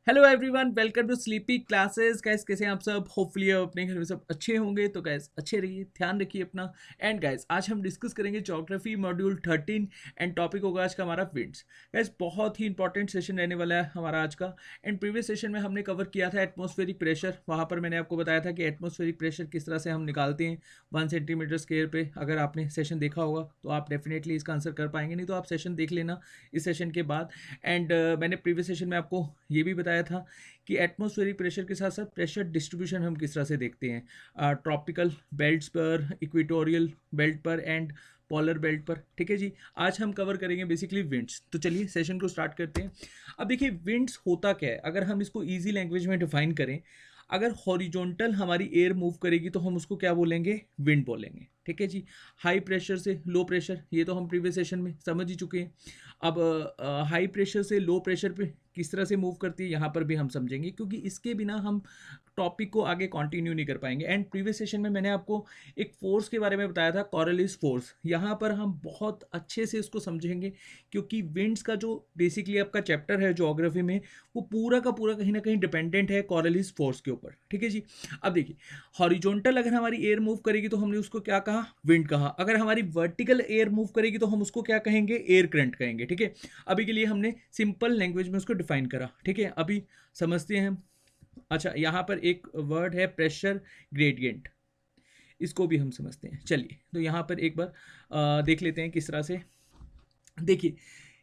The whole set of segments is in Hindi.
Hello everyone, welcome to sleepy classes. Guys, कैसे हैं आप सब? होपफुली आप अपने घर में सब अच्छे होंगे। तो गाइस, अच्छे रहिए, ध्यान रखिए अपना। एंड गाइस, आज हम डिस्कस करेंगे ज्योग्राफी मॉड्यूल 13 एंड टॉपिक होगा आज का हमारा विंड्स। गाइस, बहुत ही इंपॉर्टेंट सेशन रहने वाला है हमारा आज का। एंड प्रीवियस सेशन में हमने कवर किया था एटमॉस्फेरिक प्रेशर। वहाँ पर मैंने आपको बताया था कि एटमॉस्फेरिक प्रेशर किस तरह से हम निकालते हैं 1 सेंटीमीटर स्क्वायर पे। अगर आपने सेशन देखा होगा तो आप डेफिनेटली इसका आंसर कर पाएंगे, नहीं तो आप सेशन देख लेना इस सेशन के बाद। एंड मैंने प्रीवियस सेशन में आपको ये भी बताया था कि एटमॉस्फेरिक प्रेशर के साथ साथ प्रेशर डिस्ट्रीब्यूशन हम किस तरह से देखते हैं ट्रॉपिकल बेल्ट्स पर, इक्वेटोरियल बेल्ट पर एंड पॉलर बेल्ट पर। ठीक है जी, आज हम कवर करेंगे बेसिकली विंड्स। तो चलिए सेशन को स्टार्ट करते हैं। अब देखिए, विंड्स होता क्या है, अगर हम इसको इजी लैंग्वेज में डिफाइन करें, अगर हॉरिजॉन्टल हमारी एयर मूव करेगी तो हम उसको क्या बोलेंगे? विंड बोलेंगे। ठीक है जी। हाई प्रेशर से लो प्रेशर, ये तो हम प्रीवियस सेशन में समझ ही चुके हैं। अब हाई प्रेशर से लो प्रेशर पे किस तरह से मूव करती है, यहाँ पर भी हम समझेंगे, क्योंकि इसके बिना हम टॉपिक को आगे कंटिन्यू नहीं कर पाएंगे। एंड प्रीवियस सेशन में मैंने आपको एक फोर्स के बारे में बताया था, कॉरियोलिस फोर्स। यहाँ पर हम बहुत अच्छे से इसको समझेंगे, क्योंकि विंड्स का जो बेसिकली आपका चैप्टर है ज्योग्राफी में, वो पूरा का पूरा कहीं ना कहीं डिपेंडेंट है कॉरियोलिस फोर्स के ऊपर। ठीक है जी। अब देखिए, हॉरिजॉन्टल अगर हमारी एयर मूव करेगी तो हमने उसको क्या कहा? विंड कहा। अगर हमारी वर्टिकल एयर मूव करेगी तो हम उसको क्या कहेंगे? एयर करंट कहेंगे। ठीक है, अभी के लिए हमने सिंपल लैंग्वेज में उसको डिफाइन करा। ठीक है, अभी समझते हैं हम। अच्छा, यहाँ पर एक वर्ड है प्रेशर ग्रेडियंट, इसको भी हम समझते हैं। चलिए, तो यहाँ पर एक बार देख लेते हैं किस तरह से। देखिए,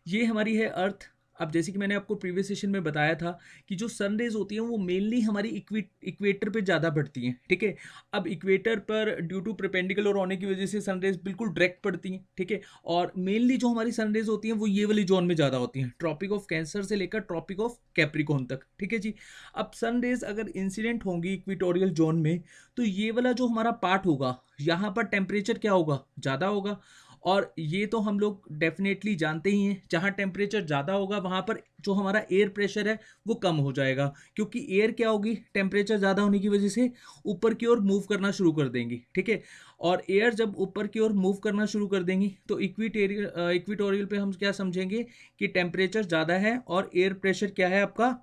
ये हमारी है अर्थ। अब जैसे कि मैंने आपको प्रीवियस सेशन में बताया था कि जो सन रेज होती हैं वो मेनली हमारी इक्वेटर पे ज़्यादा पड़ती हैं। ठीक है, अब इक्वेटर पर ड्यू टू परपेंडिकुलर होने की वजह से सन रेज बिल्कुल डायरेक्ट पड़ती हैं। ठीक है, और मेनली जो हमारी सन रेज होती हैं वो ये वाली जोन में ज़्यादा होती हैं, ट्रॉपिक ऑफ कैंसर से लेकर ट्रॉपिक ऑफ कैप्रिकॉर्न तक। ठीक है जी। अब सन रेज अगर इंसिडेंट होंगी इक्वेटोरियल जोन में, तो ये वाला जो हमारा पार्ट होगा, यहाँ पर टेम्परेचर क्या होगा? ज़्यादा होगा। और ये तो हम लोग डेफिनेटली जानते ही हैं, जहाँ टेम्परेचर ज़्यादा होगा वहाँ पर जो हमारा एयर प्रेशर है वो कम हो जाएगा, क्योंकि एयर क्या होगी? टेम्परेचर ज़्यादा होने की वजह से ऊपर की ओर मूव करना शुरू कर देंगी। ठीक है, और एयर जब ऊपर की ओर मूव करना शुरू कर देंगी तो इक्वेटोरियल पे हम क्या समझेंगे कि टेम्परेचर ज़्यादा है और एयर प्रेशर क्या है आपका?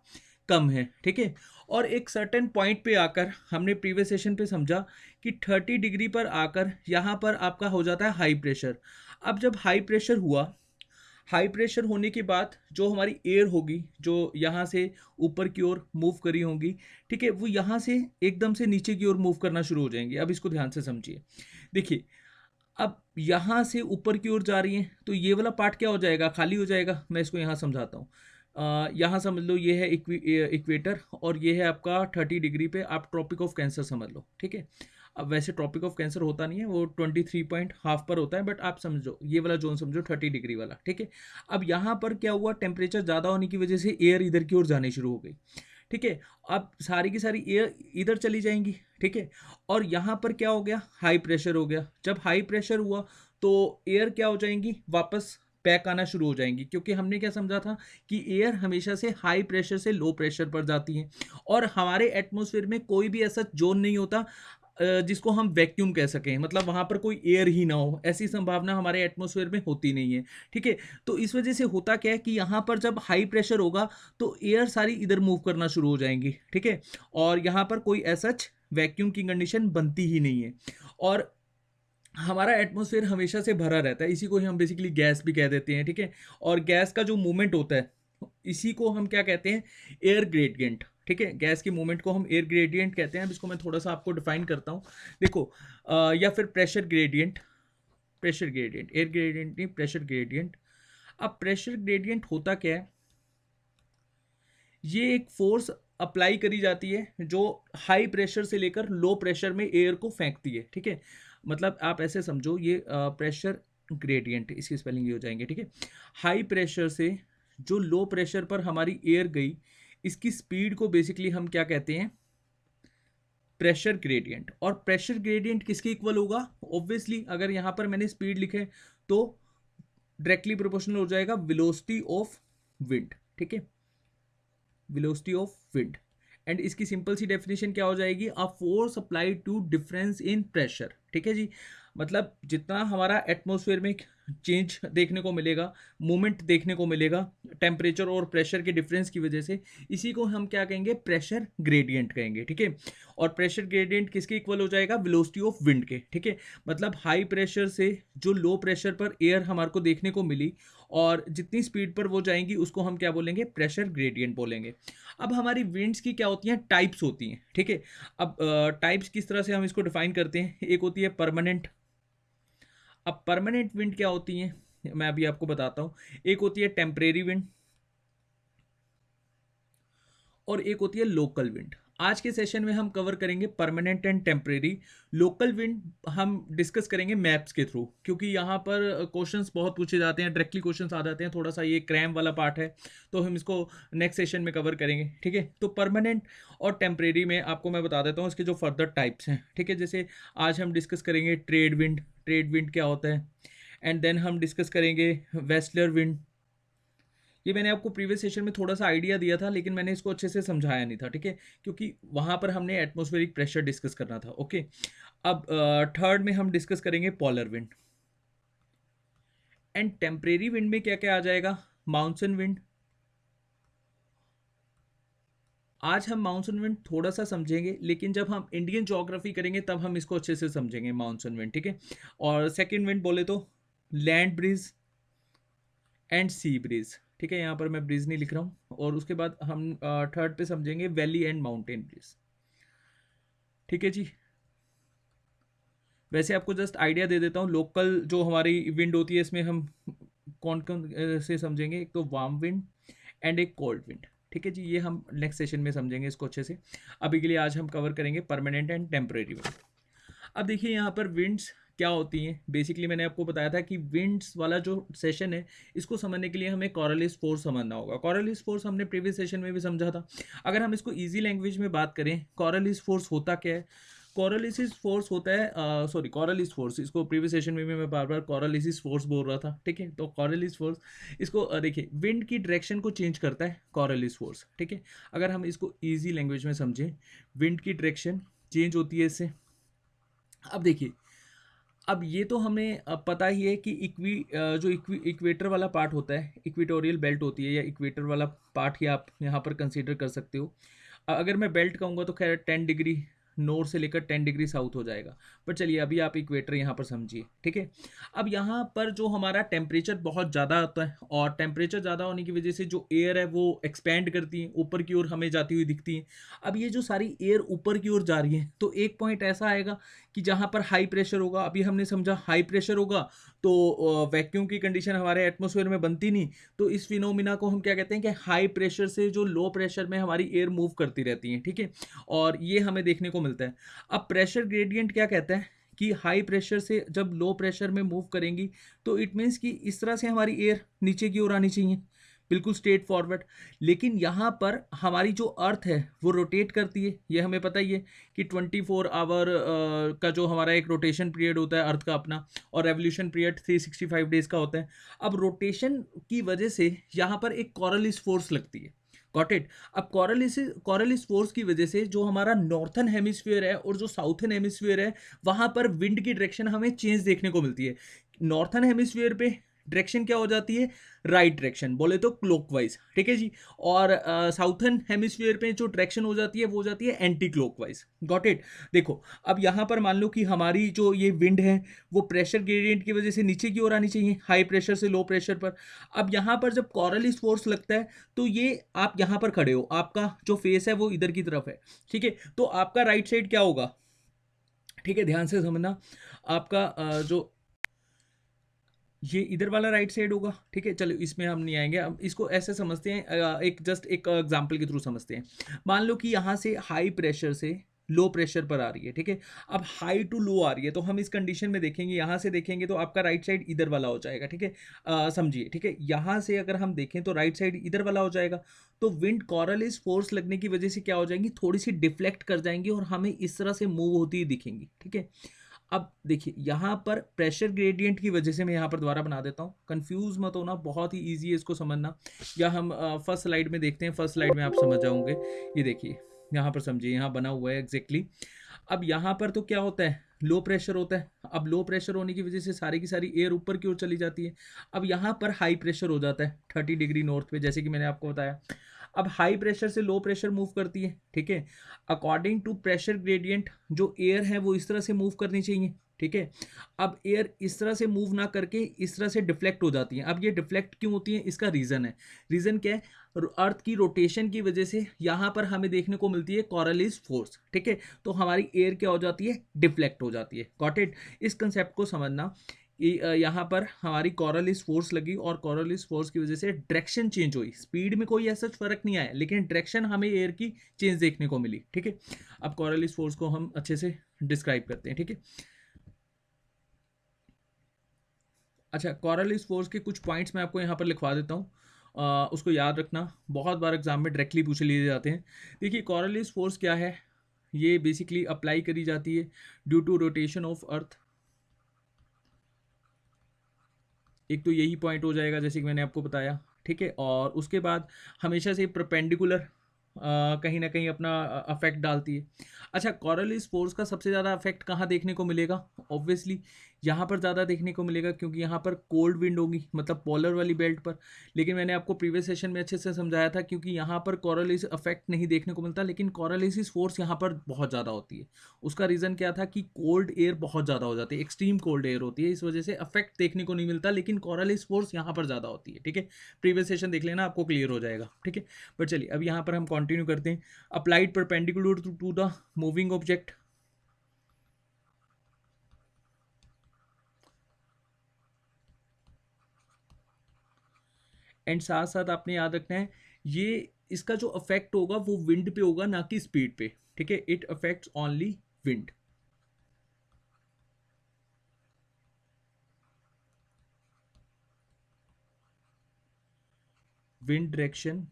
कम है। ठीक है, और एक सर्टेन पॉइंट पे आकर हमने प्रीवियस सेशन पे समझा कि 30 डिग्री पर आकर यहाँ पर आपका हो जाता है हाई प्रेशर। अब जब हाई प्रेशर हुआ, हाई प्रेशर होने के बाद जो हमारी एयर होगी, जो यहाँ से ऊपर की ओर मूव करी होंगी, ठीक है, वो यहाँ से एकदम से नीचे की ओर मूव करना शुरू हो जाएंगे। अब इसको ध्यान से समझिए। देखिए, अब यहाँ से ऊपर की ओर जा रही हैं तो ये वाला पार्ट क्या हो जाएगा? खाली हो जाएगा। मैं इसको यहाँ समझाता हूँ। यहाँ समझ लो ये है इक्वेटर, और ये है आपका 30 डिग्री पे आप ट्रॉपिक ऑफ कैंसर समझ लो। ठीक है, अब वैसे ट्रॉपिक ऑफ कैंसर होता नहीं है, वो 23 पॉइंट हाफ पर होता है, बट आप समझो ये वाला जोन समझो 30 डिग्री वाला। ठीक है, अब यहाँ पर क्या हुआ? टेम्परेचर ज़्यादा होने की वजह से एयर इधर की ओर जानी शुरू हो गई। ठीक है, अब सारी की सारी एयर इधर चली जाएंगी। ठीक है, और यहाँ पर क्या हो गया? हाई प्रेशर हो गया। जब हाई प्रेशर हुआ तो एयर क्या हो जाएंगी? वापस बैक आना शुरू हो जाएंगी, क्योंकि हमने क्या समझा था कि एयर हमेशा से हाई प्रेशर से लो प्रेशर पर जाती है, और हमारे एटमॉस्फेयर में कोई भी ऐसा जोन नहीं होता जिसको हम वैक्यूम कह सकें, मतलब वहां पर कोई एयर ही ना हो, ऐसी संभावना हमारे एटमॉस्फेयर में होती नहीं है। ठीक है, तो इस वजह से होता क्या है कि यहाँ पर जब हाई प्रेशर होगा तो एयर सारी इधर मूव करना शुरू हो जाएंगी। ठीक है, और यहाँ पर कोई ऐसा वैक्यूम की कंडीशन बनती ही नहीं है, और हमारा एटमॉस्फेयर हमेशा से भरा रहता है। इसी को ही हम बेसिकली गैस भी कह देते हैं। ठीक है, और गैस का जो मूवमेंट होता है इसी को हम क्या कहते हैं? Air gradient. ठीक है, गैस की मूवमेंट को हम एयर ग्रेडियंट कहते हैं। अब इसको मैं थोड़ा सा आपको डिफाइन करता हूँ। देखो, या फिर pressure gradient. Pressure gradient, air gradient नहीं, प्रेशर ग्रेडियंट। अब प्रेशर ग्रेडियंट होता क्या है? ये एक फोर्स अप्लाई करी जाती है जो हाई प्रेशर से लेकर लो प्रेशर में एयर को फेंकती है। ठीक है, मतलब आप ऐसे समझो, ये प्रेशर ग्रेडियंट, इसकी स्पेलिंग ये हो जाएंगे। ठीक है, हाई प्रेशर से जो लो प्रेशर पर हमारी एयर गई, इसकी स्पीड को बेसिकली हम क्या कहते हैं? Pressure gradient. और प्रेशर ग्रेडियंट किसके इक्वल होगा? ऑब्वियसली अगर यहां पर मैंने स्पीड लिखे तो डायरेक्टली प्रोपोर्शनल हो जाएगा वेलोसिटी ऑफ विंड। ठीक है, वेलोसिटी ऑफ विंड। एंड इसकी सिंपल सी डेफिनेशन क्या हो जाएगी? A force applied to difference in pressure. ठीक है जी, मतलब जितना हमारा एटमॉस्फेयर में चेंज देखने को मिलेगा, मूवमेंट देखने को मिलेगा टेम्परेचर और प्रेशर के डिफरेंस की वजह से। इसी को हम क्या कहेंगे, प्रेशर ग्रेडियंट कहेंगे, ठीक है। और प्रेशर ग्रेडियंट किसके इक्वल हो जाएगा, वेलोसिटी ऑफ विंड के, ठीक है। मतलब हाई प्रेशर से जो लो प्रेशर पर एयर हमारे को देखने को मिली और जितनी स्पीड पर वो जाएंगी उसको हम क्या बोलेंगे, प्रेशर ग्रेडियंट बोलेंगे। अब हमारी विंड्स की क्या होती हैं, टाइप्स होती हैं, ठीक है। अब टाइप्स किस तरह से हम इसको डिफाइन करते हैं, एक होती है परमानेंट। अब परमानेंट विंड क्या होती है, मैं अभी आपको बताता हूँ। एक होती है टेम्परेरी विंड और एक होती है लोकल विंड। आज के सेशन में हम कवर करेंगे permanent and temporary. Local wind हम डिस्कस करेंगे मैप्स के थ्रू, क्योंकि यहाँ पर क्वेश्चंस बहुत पूछे जाते हैं, डायरेक्टली क्वेश्चंस आ जाते हैं, थोड़ा सा ये क्रैम वाला पार्ट है, तो हम इसको नेक्स्ट सेशन में कवर करेंगे, ठीक है। तो परमानेंट और टेम्परेरी में आपको मैं बता देता हूँ इसके जो फर्दर टाइप्स हैं, ठीक है। जैसे आज हम डिस्कस करेंगे ट्रेड विंड, ट्रेड विंड क्या होता है, एंड देन हम डिस्कस करेंगे वेस्टलर विंड। ये मैंने आपको प्रीवियस सेशन में थोड़ा सा आइडिया दिया था, लेकिन मैंने इसको अच्छे से समझाया नहीं था, ठीक है, क्योंकि वहाँ पर हमने एटमॉस्फेरिक प्रेशर डिस्कस करना था, ओके। अब थर्ड में हम डिस्कस करेंगे polar wind. And temporary wind में क्या क्या आ जाएगा, माउंटेन विंड। आज हम माउंटेन विंड थोड़ा सा समझेंगे, लेकिन जब हम इंडियन ज्योग्राफी करेंगे तब हम इसको अच्छे से समझेंगे माउंटेन विंड, ठीक है। और सेकेंड विंड बोले तो land breeze and sea breeze, ठीक है। यहाँ पर मैं ब्रीज नहीं लिख रहा हूँ। और उसके बाद हम थर्ड पे समझेंगे वैली एंड माउंटेन ब्रीज, ठीक है जी। वैसे आपको जस्ट आइडिया दे देता हूँ, लोकल जो हमारी विंड होती है इसमें हम कौन कौन से समझेंगे, एक तो वार्म विंड एंड एक कोल्ड विंड, ठीक है जी। ये हम नेक्स्ट सेशन में समझेंगे इसको अच्छे से। अभी के लिए आज हम कवर करेंगे परमानेंट एंड टेम्परेरी विंड। अब देखिए यहाँ पर विंड्स क्या होती हैं। बेसिकली मैंने आपको बताया था कि विंड्स वाला जो सेशन है, इसको समझने के लिए हमें कॉरलिस फोर्स समझना होगा। कॉरलिस फोर्स हमने प्रीवियस सेशन में भी समझा था। अगर हम इसको इजी लैंग्वेज में बात करें, कॉरलिस फोर्स होता क्या है। कॉरलिसिस फोर्स होता है, सॉरी कॉरलिस फोर्स, इसको प्रीवियस सेशन में भी मैं बार बार कॉरलिसिस फोर्स बोल रहा था, ठीक है। तो कॉरलिस फोर्स इसको देखिए विंड की डायरेक्शन को चेंज करता है कॉरलिस फोर्स, ठीक है। अगर हम इसको ईजी लैंग्वेज में समझें, विंड की डायरेक्शन चेंज होती है इससे। अब देखिए, अब ये तो हमें पता ही है कि जो इक्वेटर वाला पार्ट होता है, इक्वेटोरियल बेल्ट होती है, या इक्वेटर वाला पार्ट ही आप यहाँ पर कंसीडर कर सकते हो। अगर मैं बेल्ट कहूँगा तो खैर 10 डिग्री नॉर्थ से लेकर 10 डिग्री साउथ हो जाएगा, पर चलिए अभी आप इक्वेटर यहाँ पर समझिए, ठीक है। अब यहाँ पर जो हमारा टेम्परेचर बहुत ज़्यादा होता है, और टेम्परेचर ज़्यादा होने की वजह से जो एयर है वो एक्सपैंड करती है, ऊपर की ओर हमें जाती हुई दिखती है। अब ये जो सारी एयर ऊपर की ओर जा रही है, तो एक पॉइंट ऐसा आएगा कि जहाँ पर हाई प्रेशर होगा। अभी हमने समझा हाई प्रेशर होगा तो वैक्यूम की कंडीशन हमारे एटमॉस्फेयर में बनती नहीं, तो इस फिनोमिना को हम क्या कहते हैं कि हाई प्रेशर से जो लो प्रेशर में हमारी एयर मूव करती रहती है, ठीक है। और ये हमें देखने को मिलता है। अब प्रेशर ग्रेडियंट क्या कहता है कि हाई प्रेशर से जब लो प्रेशर में मूव करेंगी, तो इट मीन्स कि इस तरह से हमारी एयर नीचे की ओर आनी चाहिए, बिल्कुल स्ट्रेट फॉरवर्ड। लेकिन यहाँ पर हमारी जो अर्थ है वो रोटेट करती है, ये हमें पता ही है कि 24 आवर का जो हमारा एक रोटेशन पीरियड होता है अर्थ का अपना, और रेवोल्यूशन पीरियड 365 डेज का होता है। अब रोटेशन की वजह से यहाँ पर एक कॉरलिस फोर्स लगती है, गॉट इट। अब कॉरलिस फोर्स की वजह से जो हमारा नॉर्थन हेमिस्फीयर है और जो साउथन हेमिस्फीयर है, वहाँ पर विंड की डायरेक्शन हमें चेंज देखने को मिलती है। नॉर्थन हेमिस्फीयर पे डायरेक्शन क्या हो जाती है, राइट डायरेक्शन, बोले तो क्लॉकवाइज, ठीक है जी। और साउथर्न हेमिस्फीयर पे जो डायरेक्शन हो जाती है वो हो जाती है एंटी क्लॉकवाइज, गॉट इट। देखो अब यहाँ पर मान लो कि हमारी जो ये विंड है वो प्रेशर ग्रेडियंट की वजह से नीचे की ओर आनी चाहिए, हाई प्रेशर से लो प्रेशर पर। अब यहाँ पर जब कॉरलिस फोर्स लगता है, तो ये आप यहाँ पर खड़े हो, आपका जो फेस है वो इधर की तरफ है, ठीक है। तो आपका राइट साइड क्या होगा, ठीक है, ध्यान से समझना। आपका जो ये इधर वाला राइट साइड होगा, ठीक है। चलो इसमें हम नहीं आएंगे, अब इसको ऐसे समझते हैं, एक जस्ट एक एग्जांपल के थ्रू समझते हैं। मान लो कि यहाँ से हाई प्रेशर से लो प्रेशर पर आ रही है, ठीक है। अब हाई टू लो आ रही है, तो हम इस कंडीशन में देखेंगे, यहाँ से देखेंगे तो आपका राइट साइड इधर वाला हो जाएगा, ठीक है। समझिए, ठीक है। यहाँ से अगर हम देखें तो राइट साइड इधर वाला हो जाएगा। तो विंड कॉरलिस फोर्स लगने की वजह से क्या हो जाएंगी, थोड़ी सी डिफ्लेक्ट कर जाएंगी और हमें इस तरह से मूव होती हुई दिखेंगी, ठीक है। अब देखिए यहाँ पर प्रेशर ग्रेडियंट की वजह से, मैं यहाँ पर दोबारा बना देता हूँ, कंफ्यूज मत होना, बहुत ही इजी है इसको समझना। या हम फर्स्ट स्लाइड में देखते हैं, फर्स्ट स्लाइड में आप समझ जाओगे। ये देखिए यहाँ पर समझिए, यहाँ बना हुआ है एग्जैक्टली। अब यहाँ पर तो क्या होता है, लो प्रेशर होता है। अब लो प्रेशर होने की वजह से सारी की सारी एयर ऊपर की ओर चली जाती है। अब यहाँ पर हाई प्रेशर हो जाता है 30 डिग्री नॉर्थ पे, जैसे कि मैंने आपको बताया। अब हाई प्रेशर से लो प्रेशर मूव करती है, ठीक है। अकॉर्डिंग टू प्रेशर ग्रेडियंट जो एयर है वो इस तरह से मूव करनी चाहिए, ठीक है। अब एयर इस तरह से मूव ना करके इस तरह से डिफ्लेक्ट हो जाती है। अब ये डिफ्लेक्ट क्यों होती है, इसका रीज़न है। रीज़न क्या है, अर्थ की रोटेशन की वजह से यहाँ पर हमें देखने को मिलती है कॉरलिस फोर्स, ठीक है। तो हमारी एयर क्या हो जाती है, डिफ्लेक्ट हो जाती है। Got it. इस कंसेप्ट को समझना कि यहाँ पर हमारी कॉरलिस फोर्स लगी और कॉरलिस फोर्स की वजह से डायरेक्शन चेंज हुई। स्पीड में कोई ऐसा फर्क नहीं आया, लेकिन डायरेक्शन हमें एयर की चेंज देखने को मिली, ठीक है। अब कॉरलिस फोर्स को हम अच्छे से डिस्क्राइब करते हैं, ठीक है। अच्छा, कॉरलिस फोर्स के कुछ पॉइंट्स मैं आपको यहाँ पर लिखवा देता हूँ, उसको याद रखना, बहुत बार एग्जाम में डायरेक्टली पूछ लिए जाते हैं। देखिए कॉरलिस फोर्स क्या है, ये बेसिकली अप्लाई करी जाती है due to rotation of earth. एक तो यही पॉइंट हो जाएगा जैसे कि मैंने आपको बताया, ठीक है। और उसके बाद हमेशा से परपेंडिकुलर कहीं ना कहीं अपना अफेक्ट डालती है। अच्छा, कॉरलिस फोर्स का सबसे ज़्यादा अफेक्ट कहाँ देखने को मिलेगा, ऑब्वियसली यहाँ पर ज़्यादा देखने को मिलेगा, क्योंकि यहाँ पर कोल्ड विंड होगी, मतलब पोलर वाली बेल्ट पर। लेकिन मैंने आपको प्रीवियस सेशन में अच्छे से समझाया था, क्योंकि यहाँ पर कॉरलिस अफेक्ट नहीं देखने को मिलता, लेकिन कॉरलिसिस फोर्स यहाँ पर बहुत ज़्यादा होती है। उसका रीज़न क्या था कि कोल्ड एयर बहुत ज़्यादा हो जाती है, एक्सट्रीम कोल्ड एयर होती है, इस वजह से अफेक्ट देखने को नहीं मिलता, लेकिन कॉरलिस फोर्स यहाँ पर ज़्यादा होती है, ठीक है। प्रीवियस सेशन देख लेना, आपको क्लियर हो जाएगा, ठीक है। बट चलिए अब यहाँ पर हम कंटिन्यू करते हैं। Applied perpendicular to the moving object, and साथ साथ आपने याद रखना है ये इसका जो अफेक्ट होगा वो विंड पे होगा, ना कि स्पीड पे, ठीक है। It affects only wind. Wind direction,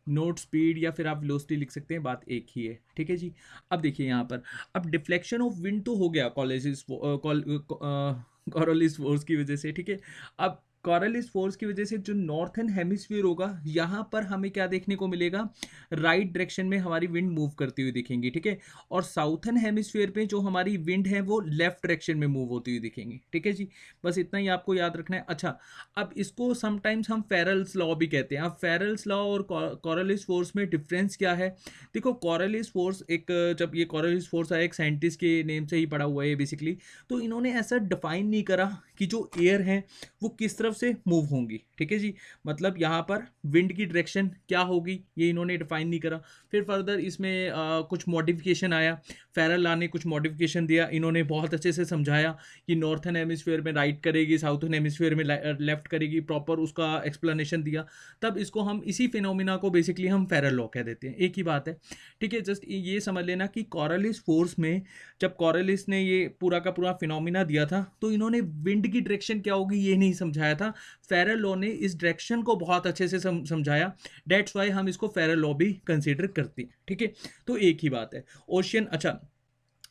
note speed, या फिर आप वेलोसिटी लिख सकते हैं, बात एक ही है, ठीक है जी। अब देखिए यहाँ पर, अब डिफ्लेक्शन ऑफ विंड तो हो गया कॉरलिस फोर्स की वजह से, ठीक है। अब कॉरलिस फोर्स की वजह से जो नॉर्थन हेमिस्फीयर होगा, यहाँ पर हमें क्या देखने को मिलेगा, राइट डायरेक्शन में हमारी विंड मूव करती हुई दिखेंगी, ठीक है। और साउथन हेमिस्फीयर पे जो हमारी विंड है वो लेफ्ट डायरेक्शन में मूव होती हुई दिखेंगी, ठीक है जी। बस इतना ही आपको याद रखना है। अच्छा, अब इसको समटाइम्स हम फेरल्स लॉ भी कहते हैं। अब फेरल्स लॉ और कॉरलिस फोर्स में डिफरेंस क्या है, देखो कॉरलिस फोर्स एक, जब ये कॉरलिस फोर्स आया एक साइंटिस्ट के नेम से ही पड़ा हुआ है बेसिकली, तो इन्होंने ऐसा डिफाइन नहीं करा कि जो एयर है वो किस तरफ से मूव होंगी, ठीक है जी। मतलब यहाँ पर विंड की डायरेक्शन क्या होगी ये इन्होंने डिफाइन नहीं करा। फिर फर्दर इसमें कुछ मॉडिफिकेशन आया, फेरल लॉ ने कुछ मॉडिफिकेशन दिया, इन्होंने बहुत अच्छे से समझाया कि नॉर्थन हेमिस्फीयर में राइट करेगी, साउथन हेमिस्फीयर में लेफ्ट करेगी, प्रॉपर उसका एक्सप्लेनेशन दिया। तब इसको हम, इसी फिनोमिना को बेसिकली हम फेरल लॉ कह देते हैं, एक ही बात है, ठीक है। जस्ट ये समझ लेना कि कॉरलिस फोर्स में जब कॉरलिस ने ये पूरा का पूरा फिनोमिना दिया था, तो इन्होंने विंड की डायरेक्शन क्या होगी ये नहीं समझाया था। फेरल लॉ ने इस डायरेक्शन को बहुत अच्छे से समझाया, डेट्स वाई हम इसको फेरल लॉ भी कंसिडर करते हैं, ठीक है। तो एक ही बात है। ओशियन, अच्छा,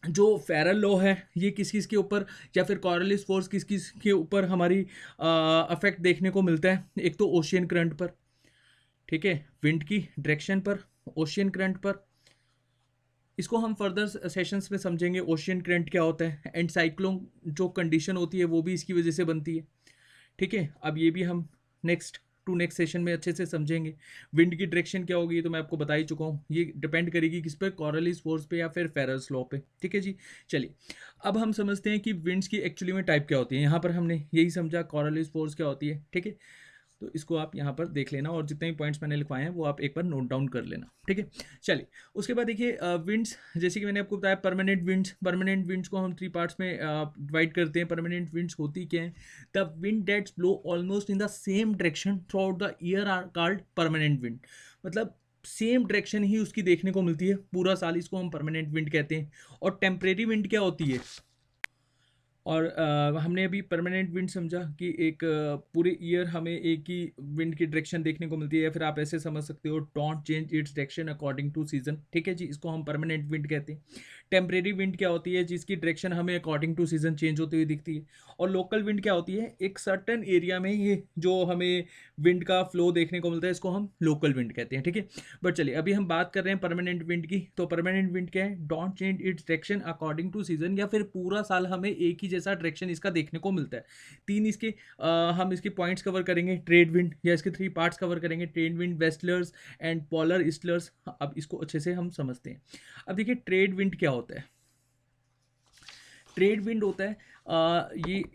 जो फेरल लॉ है ये किस किस के ऊपर, या फिर कॉरलिस फोर्स किस किस के ऊपर हमारी अफेक्ट देखने को मिलता है, एक तो ओशियन करंट पर, ठीक है, विंड की डायरेक्शन पर, ओशियन करंट पर। इसको हम फर्दर सेशंस में समझेंगे ओशियन करंट क्या होता है, एंड साइक्लोन जो कंडीशन होती है वो भी इसकी वजह से बनती है, ठीक है। अब ये भी हम नेक्स्ट सेशन में अच्छे से समझेंगे। विंड की डायरेक्शन क्या होगी ये तो मैं आपको बता ही चुका हूँ, ये डिपेंड करेगी किस पे, कॉरलिस फोर्स पे या फिर फेरल्स लॉ पे, ठीक है जी। चलिए अब हम समझते हैं कि विंड्स की एक्चुअली में टाइप क्या होती है। यहाँ पर हमने यही समझा कॉरलिस फोर्स क्या होती है, ठीक है। तो इसको आप यहाँ पर देख लेना, और जितने भी पॉइंट्स मैंने लिखवाए हैं वो आप एक बार नोट डाउन कर लेना, ठीक है। चलिए उसके बाद देखिए विंड्स, जैसे कि मैंने आपको बताया परमानेंट विंड्स को हम 3 पार्ट्स में डिवाइड करते हैं। परमानेंट विंड्स होती क्या है, the wind that's blow almost in the same direction throughout the year are called permanent wind. मतलब सेम डायरेक्शन ही उसकी देखने को मिलती है पूरा साल, इसको हम परमानेंट विंड कहते हैं। और टेम्परेरी विंड क्या होती है, और हमने अभी परमानेंट विंड समझा कि एक पूरे ईयर हमें एक ही विंड की डायरेक्शन देखने को मिलती है, या फिर आप ऐसे समझ सकते हो don't change its direction according to season. ठीक है जी, इसको हम परमानेंट विंड कहते हैं। टेम्परेरी विंड क्या होती है, जिसकी डायरेक्शन हमें अकॉर्डिंग टू सीजन चेंज होती हुई दिखती है। और लोकल विंड क्या होती है, एक सर्टन एरिया में ये जो हमें विंड का फ्लो देखने को मिलता है, इसको हम लोकल विंड कहते हैं। ठीक है, बट चलिए अभी हम बात कर रहे हैं परमानेंट विंड की। तो परमानेंट विंड क्या है, don't change its direction according to season, या फिर पूरा साल हमें एक ही जैसा डायरेक्शन इसका देखने को मिलता है। तीन इसके हम इसके पॉइंट्स कवर करेंगे, ट्रेड विंड, या इसके 3 पार्ट्स कवर करेंगे, ट्रेड विंड, वेस्टलर्स एंड पोलर ईस्टलर्स। अब इसको अच्छे से हम समझते हैं। अब देखिए ट्रेड विंड क्या होता है। ट्रेड विंड होता है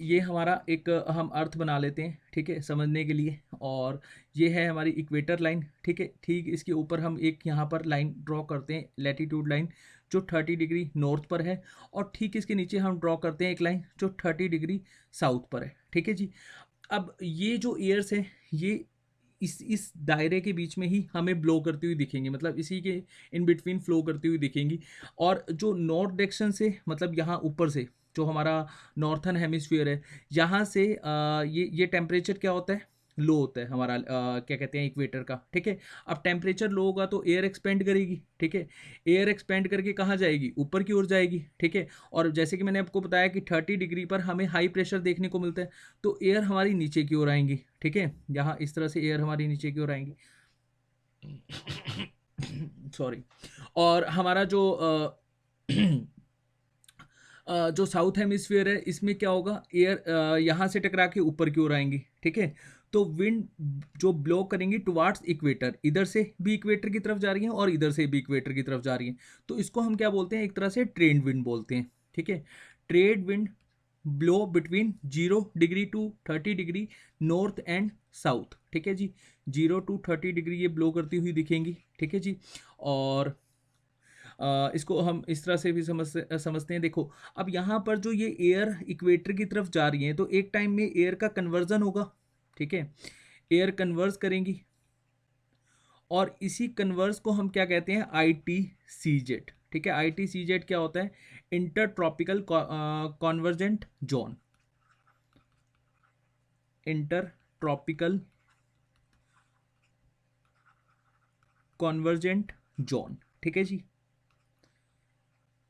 ये हमारा एक हम अर्थ बना लेते हैं, ठीक है, समझने के लिए। और ये है हमारी इक्वेटर लाइन, ठीक है। ठीक इसके ऊपर हम एक यहाँ पर लाइन ड्रॉ करते हैं, लैटिट्यूड लाइन, जो 30 डिग्री नॉर्थ पर है। और ठीक इसके नीचे हम ड्रॉ करते हैं एक लाइन जो 30 डिग्री साउथ पर है। ठीक है जी। अब ये जो एयर्स है, ये इस दायरे के बीच में ही हमें ब्लो करती हुई दिखेंगी, मतलब इसी के इन बिटवीन फ्लो करती हुई दिखेंगी। और जो नॉर्थ डायरेक्शन से, मतलब यहाँ ऊपर से जो हमारा नॉर्थन हेमिस्फीयर है, यहाँ से ये टेम्परेचर क्या होता है, लो होता है हमारा, क्या कहते हैं, इक्वेटर का। ठीक है, अब टेम्परेचर लो होगा तो एयर एक्सपेंड करेगी। ठीक है, एयर एक्सपेंड करके कहाँ जाएगी, ऊपर की ओर जाएगी। ठीक है, और जैसे कि मैंने आपको बताया कि 30 डिग्री पर हमें हाई प्रेशर देखने को मिलता है, तो एयर हमारी नीचे की ओर आएंगी। ठीक है, यहाँ इस तरह से एयर हमारी नीचे की ओर आएंगी। सॉरी। और हमारा जो साउथ हेमिस्फीयर है, इसमें क्या होगा, एयर यहाँ से टकरा के ऊपर की ओर आएंगी। ठीक है, तो विंड जो ब्लो करेंगी टुवार्ड्स इक्वेटर, इधर से भी इक्वेटर की तरफ जा रही हैं और इधर से भी इक्वेटर की तरफ जा रही हैं, तो इसको हम क्या बोलते हैं, एक तरह से ट्रेड विंड बोलते हैं। ठीक है, trade wind blow between 0 degree to 30 degree north and south. ठीक है जी, 0 to 30 डिग्री ये ब्लो करती हुई दिखेंगी। ठीक है जी। और इसको हम इस तरह से भी समझते हैं। देखो, अब यहाँ पर जो ये एयर इक्वेटर की तरफ जा रही है, तो एक टाइम में एयर का कन्वर्जन होगा। ठीक है, एयर कन्वर्स करेंगी, और इसी कन्वर्स को हम क्या कहते हैं, ITCZ। ठीक है, ITCZ क्या होता है, inter tropical convergent zone, inter tropical convergent zone. ठीक है जी।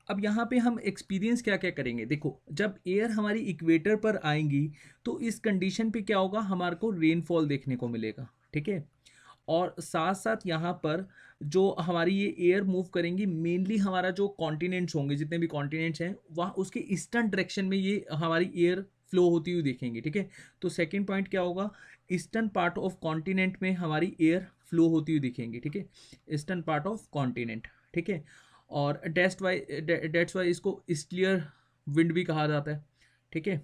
अब यहाँ पे हम एक्सपीरियंस क्या क्या करेंगे, देखो, जब एयर हमारी इक्वेटर पर आएंगी, तो इस कंडीशन पे क्या होगा, हमारे को रेनफॉल देखने को मिलेगा। ठीक है, और साथ साथ यहाँ पर जो हमारी ये एयर मूव करेंगी, मेनली हमारा जो कॉन्टिनेंट्स होंगे, जितने भी कॉन्टिनेंट्स हैं, वहाँ उसके ईस्टर्न डायरेक्शन में ये हमारी एयर फ्लो होती हुई देखेंगी। ठीक है, तो सेकेंड पॉइंट क्या होगा, ईस्टर्न पार्ट ऑफ कॉन्टिनेंट में हमारी एयर फ्लो होती हुई दिखेंगी। ठीक है, ईस्टर्न पार्ट ऑफ कॉन्टिनेंट। ठीक है, और डेट्स वाई इसको ईस्टलियर विंड भी कहा जाता है। ठीक है,